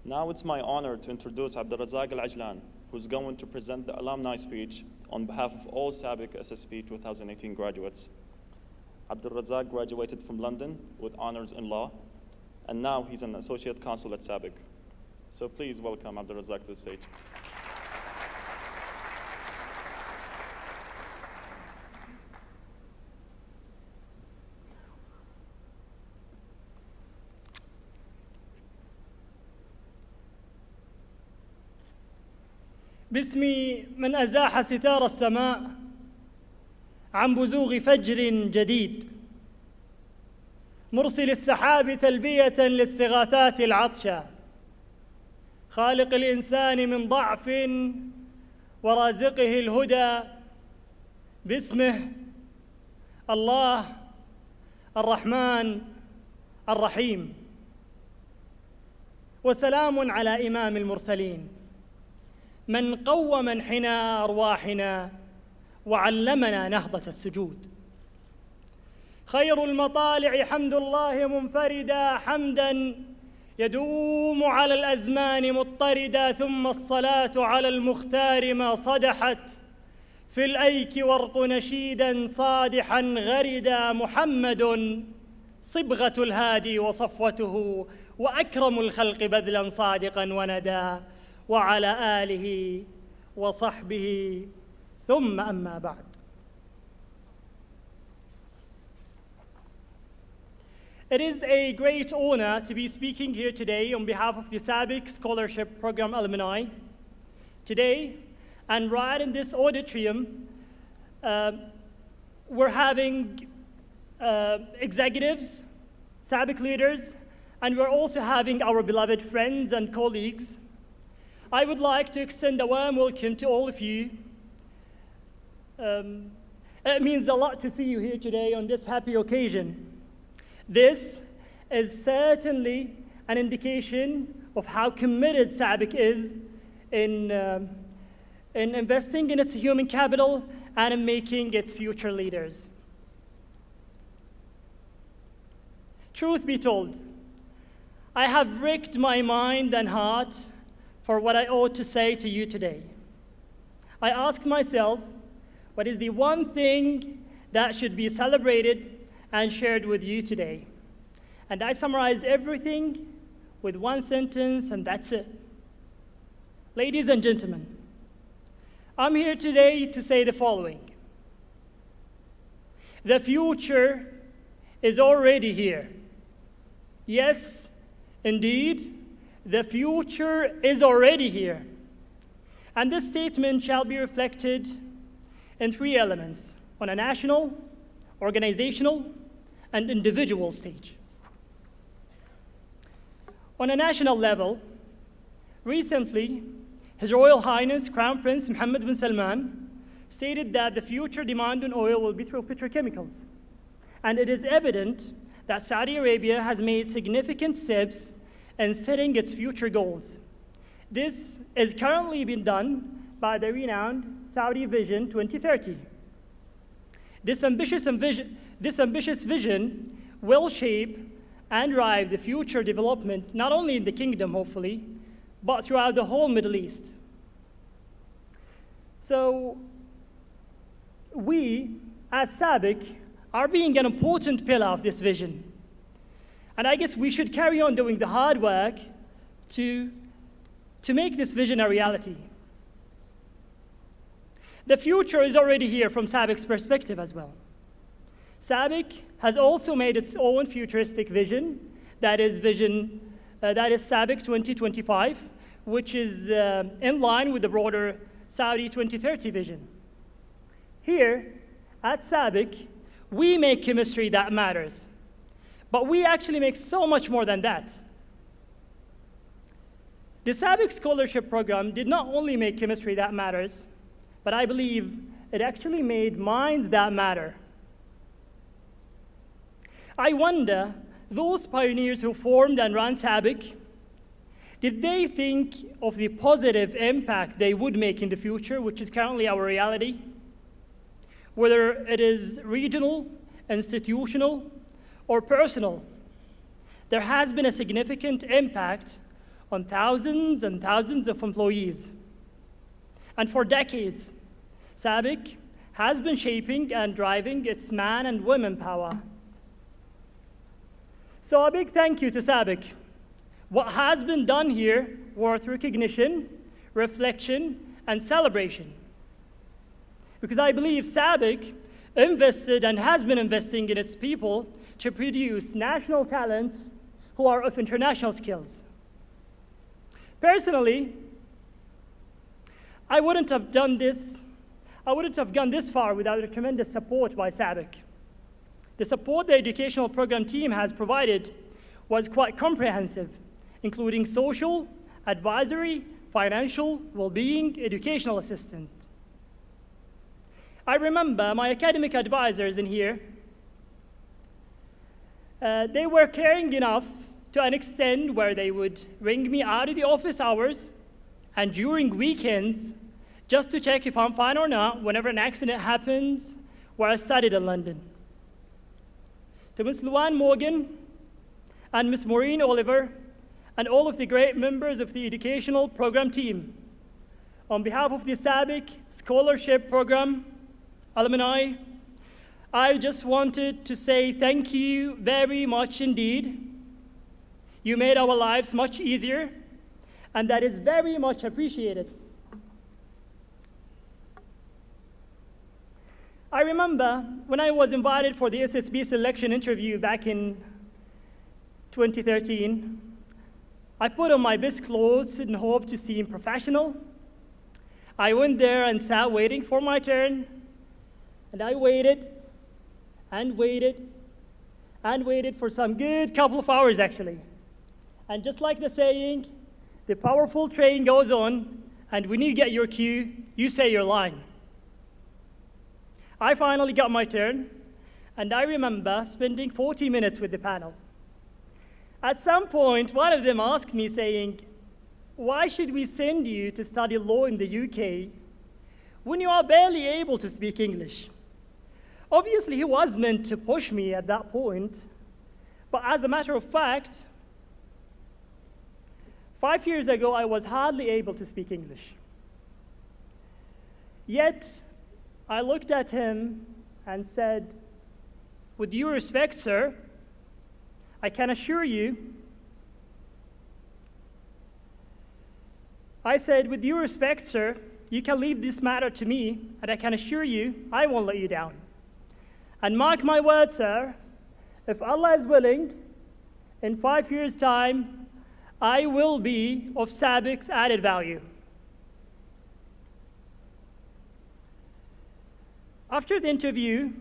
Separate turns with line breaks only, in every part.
Now it's my honor to introduce Abdulrazag Alajlan, who's going to present the alumni speech on behalf of all SABIC SSP 2018 graduates. Abdulrazag graduated from London with honors in law, and now he's an associate consul at SABIC. So please welcome Abdulrazag to the stage.
باسم من أزاح ستار السماء عن بزوغ فجر جديد، مرسل السحاب تلبية لاستغاثات العطشى، خالق الإنسان من ضعف ورازقه الهدى، باسمه الله الرحمن الرحيم. وسلام على إمام المرسلين من قوم انحناء أرواحنا وعلمنا نهضة السجود. خير المطالع حمد الله منفردا، حمدا يدوم على الأزمان مضطردا، ثم الصلاة على المختار ما صدحت في الأيك ورق نشيدا صادحا غردا، محمد صبغة الهادي وصفوته وأكرم الخلق بذلا صادقا وندى، وعلى آله وصحبه ثم أما بعد. It is a great honor to be speaking here today on behalf of the SABIC Scholarship Program alumni. Today, and right in this auditorium, we're having executives, SABIC leaders, and we're also having our beloved friends and colleagues. I would like to extend a warm welcome to all of you. It means a lot to see you here today on this happy occasion. This is certainly an indication of how committed SABIC is in investing in its human capital and in making its future leaders. Truth be told, I have wrecked my mind and heart for what I ought to say to you today. I asked myself, what is the one thing that should be celebrated and shared with you today? And I summarized everything with one sentence, and that's it. Ladies and gentlemen, I'm here today to say the following. The future is already here. Yes, indeed, the future is already here. And this statement shall be reflected in three elements: on a national, organizational, and individual stage. On a national level, recently, His Royal Highness Crown Prince Mohammed bin Salman stated that the future demand on oil will be through petrochemicals. And it is evident that Saudi Arabia has made significant steps in setting its future goals. This is currently being done by the renowned Saudi Vision 2030. This ambitious vision will shape and drive the future development, not only in the kingdom, hopefully, but throughout the whole Middle East. So we, as SABIC, are being an important pillar of this vision. And I guess we should carry on doing the hard work to make this vision a reality. The future is already here from SABIC's perspective as well. SABIC has also made its own futuristic vision, that is SABIC 2025, which is in line with the broader Saudi 2030 vision. Here at SABIC, we make chemistry that matters, but we actually make so much more than that. The SABIC Scholarship Program did not only make chemistry that matters, but I believe it actually made minds that matter. I wonder, those pioneers who formed and ran SABIC, did they think of the positive impact they would make in the future, which is currently our reality? Whether it is regional, institutional, or personal, there has been a significant impact on thousands and thousands of employees. And for decades, SABIC has been shaping and driving its man and women power. So a big thank you to SABIC. What has been done here worth recognition, reflection, and celebration. Because I believe SABIC invested and has been investing in its people to produce national talents who are of international skills. Personally, I wouldn't have gone this far without the tremendous support by SABIC. The support the educational program team has provided was quite comprehensive, including social, advisory, financial, well-being, educational assistance. I remember my academic advisors in here, they were caring enough to an extent where they would ring me out of the office hours and during weekends just to check if I'm fine or not whenever an accident happens where I studied in London. To Ms. Luann Morgan and Ms. Maureen Oliver and all of the great members of the educational program team, on behalf of the SABIC Scholarship Program, Alumni, I just wanted to say thank you very much indeed. You made our lives much easier, and that is very much appreciated. I remember when I was invited for the SSB selection interview back in 2013, I put on my best clothes in hope to seem professional. I went there and sat waiting for my turn, and I waited and waited and waited for some good couple of hours, actually. And just like the saying, the powerful train goes on, and when you get your cue, you say your line. I finally got my turn, and I remember spending 40 minutes with the panel. At some point, one of them asked me, saying, "Why should we send you to study law in the UK when you are barely able to speak English?" Obviously, he was meant to push me at that point, but as a matter of fact, 5 years ago, I was hardly able to speak English. Yet, I looked at him and said, "With due respect, sir, I can assure you," I said, "With due respect, sir, you can leave this matter to me, and I can assure you I won't let you down. And mark my words, sir, if Allah is willing, in 5 years' time, I will be of SABIC's added value." After the interview,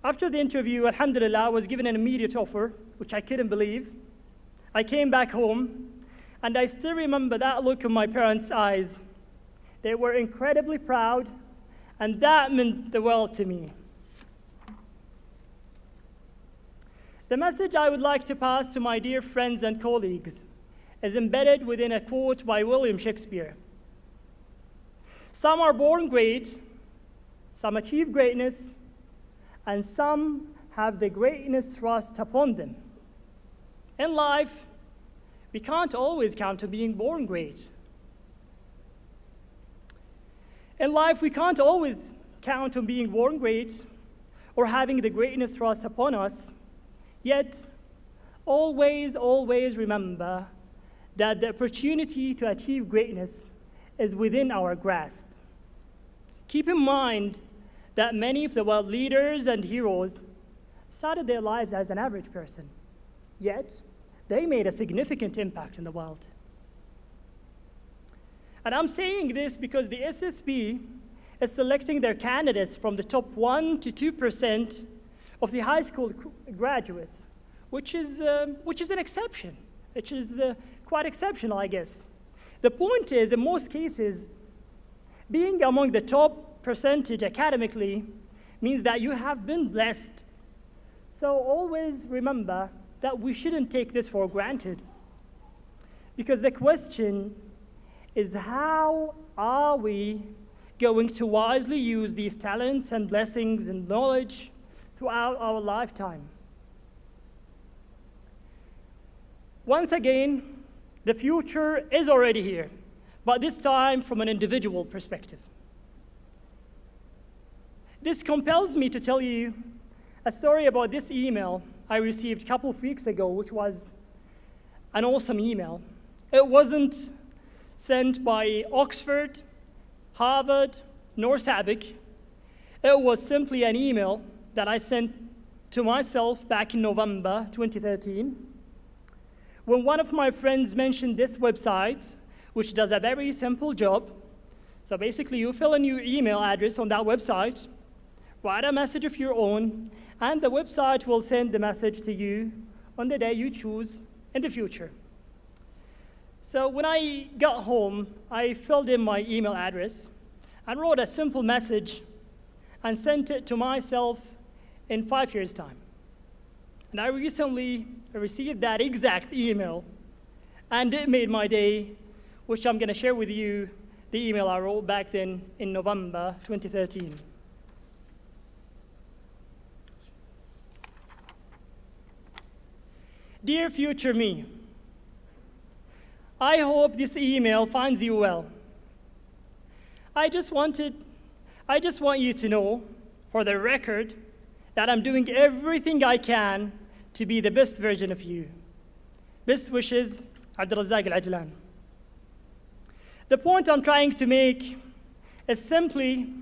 alhamdulillah, I was given an immediate offer, which I couldn't believe. I came back home, and I still remember that look in my parents' eyes. They were incredibly proud, and that meant the world to me. The message I would like to pass to my dear friends and colleagues is embedded within a quote by William Shakespeare. "Some are born great, some achieve greatness, and some have the greatness thrust upon them." In life, we can't always count on being born great. In life, we can't always count on being born great or having the greatness thrust upon us. Yet, always, always remember that the opportunity to achieve greatness is within our grasp. Keep in mind that many of the world leaders and heroes started their lives as an average person, yet they made a significant impact in the world. And I'm saying this because the SSB is selecting their candidates from the top 1 to 2% of the high school graduates, which is an exception, which is quite exceptional, I guess. The point is, in most cases, being among the top percentage academically means that you have been blessed. So always remember that we shouldn't take this for granted. Because the question is, how are we going to wisely use these talents and blessings and knowledge throughout our lifetime? Once again, the future is already here, but this time from an individual perspective. This compels me to tell you a story about this email I received a couple of weeks ago, which was an awesome email. It wasn't sent by Oxford, Harvard, nor SABIC. It was simply an email that I sent to myself back in November 2013, when one of my friends mentioned this website, which does a very simple job. So basically, you fill in your email address on that website, write a message of your own, and the website will send the message to you on the day you choose in the future. So when I got home, I filled in my email address and wrote a simple message and sent it to myself in 5 years' time. And I recently received that exact email, and it made my day, which I'm going to share with you the email I wrote back then in November 2013. Dear future me, I hope this email finds you well. I just want you to know, for the record, that I'm doing everything I can to be the best version of you. Best wishes, Abdulrazag Alajlan. The point I'm trying to make is simply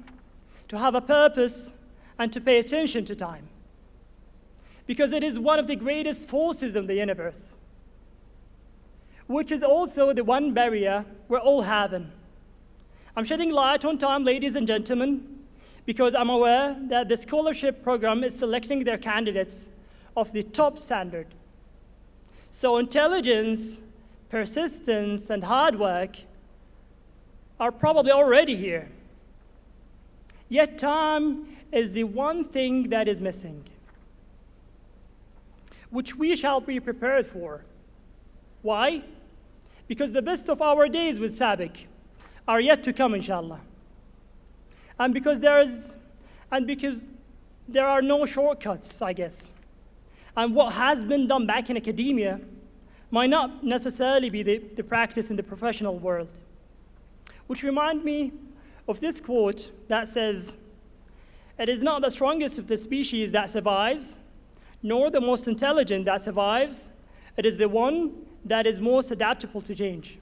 to have a purpose and to pay attention to time, because it is one of the greatest forces in the universe, which is also the one barrier we're all having. I'm shedding light on time, ladies and gentlemen, because I'm aware that the scholarship program is selecting their candidates of the top standard. So intelligence, persistence, and hard work are probably already here. Yet time is the one thing that is missing, which we shall be prepared for. Why? Because the best of our days with SABIC are yet to come, inshallah. And because there are no shortcuts, I guess. And what has been done back in academia might not necessarily be the practice in the professional world. Which reminds me of this quote that says, "It is not the strongest of the species that survives, nor the most intelligent that survives. It is the one that is most adaptable to change."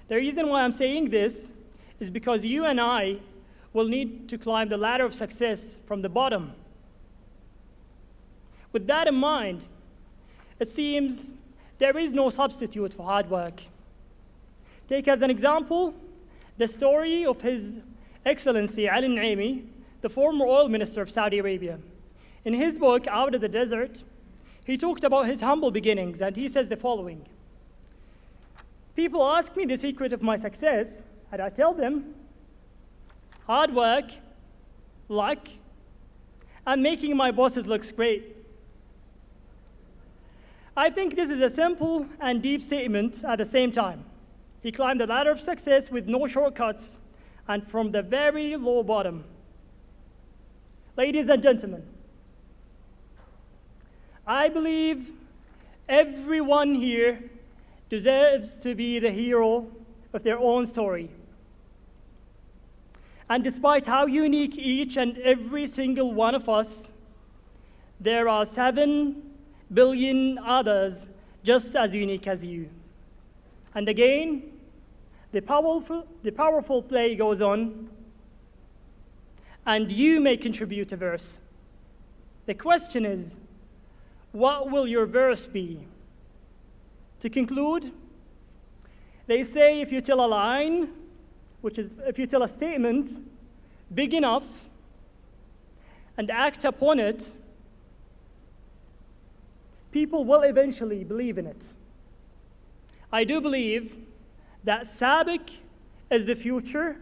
The reason why I'm saying this is because you and I will need to climb the ladder of success from the bottom. With that in mind, it seems there is no substitute for hard work. Take as an example the story of His Excellency Ali Naimi, the former oil minister of Saudi Arabia. In his book, Out of the Desert, he talked about his humble beginnings, and he says the following: "People ask me the secret of my success, and I tell them hard work, luck, and making my bosses look great." I think this is a simple and deep statement at the same time. He climbed the ladder of success with no shortcuts and from the very low bottom. Ladies and gentlemen, I believe everyone here deserves to be the hero of their own story. And despite how unique each and every single one of us, there are 7 billion others just as unique as you. And again, the powerful play goes on, and you may contribute a verse. The question is, what will your verse be? To conclude, they say if you tell a line, which is if you tell a statement big enough and act upon it, people will eventually believe in it. I do believe that SABIC is the future,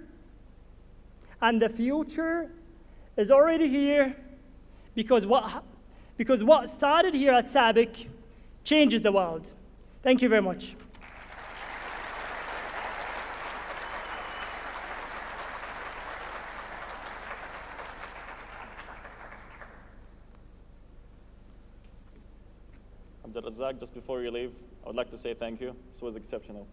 and the future is already here because what started here at SABIC changes the world. Thank you very much.
Abdulrazak. Abdulrazag, just before you leave, I would like to say thank you. This was exceptional.